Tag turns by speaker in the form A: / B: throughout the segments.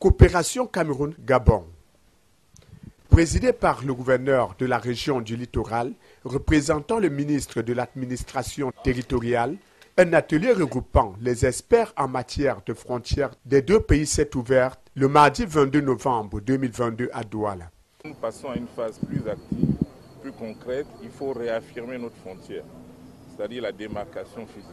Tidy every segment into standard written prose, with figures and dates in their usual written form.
A: Coopération Cameroun-Gabon. Présidé par le gouverneur de la région du littoral, représentant le ministre de l'administration territoriale, un atelier regroupant les experts en matière de frontières des deux pays s'est ouvert le mardi 22 novembre 2022 à Douala.
B: Nous passons à une phase plus active, plus concrète. Il faut réaffirmer notre frontière, c'est-à-dire la démarcation physique.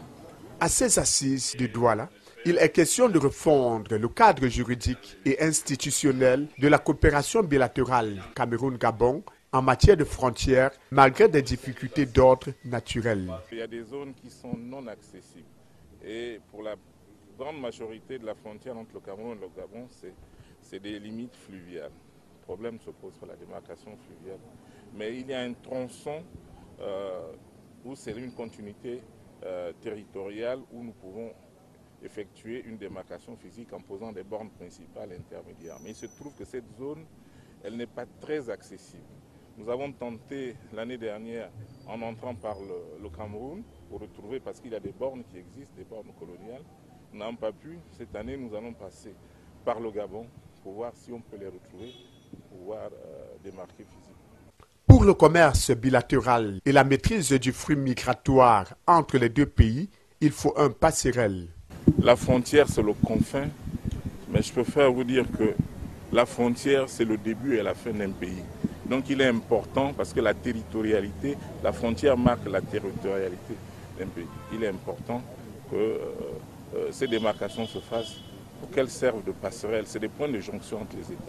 A: À ces assises de Douala, il est question de refondre le cadre juridique et institutionnel de la coopération bilatérale Cameroun-Gabon en matière de frontières, malgré des difficultés d'ordre naturel.
B: Il y a des zones qui sont non accessibles. Et pour la grande majorité de la frontière entre le Cameroun et le Gabon, c'est des limites fluviales. Le problème se pose sur la démarcation fluviale. Mais il y a un tronçon où c'est une continuité territoriale où nous pouvons effectuer une démarcation physique en posant des bornes principales intermédiaires. Mais il se trouve que cette zone, elle n'est pas très accessible. Nous avons tenté l'année dernière, en entrant par le Cameroun, pour retrouver, parce qu'il y a des bornes qui existent, des bornes coloniales. Nous n'avons pas pu. Cette année, nous allons passer par le Gabon pour voir si on peut les retrouver, pour pouvoir démarquer physiquement.
A: Pour le commerce bilatéral et la maîtrise du flux migratoire entre les deux pays, il faut un passerelle.
B: La frontière, c'est le confin, mais je préfère vous dire que la frontière, c'est le début et la fin d'un pays. Donc il est important, parce que la territorialité, la frontière marque la territorialité d'un pays. Il est important que ces démarcations se fassent pour qu'elles servent de passerelle. C'est des points de jonction entre les États.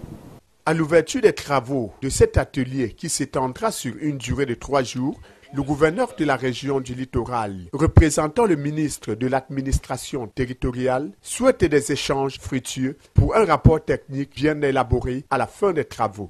A: À l'ouverture des travaux de cet atelier qui s'étendra sur une durée de 3 jours, le gouverneur de la région du littoral, représentant le ministre de l'administration territoriale, souhaite des échanges fructueux pour un rapport technique bien élaboré à la fin des travaux.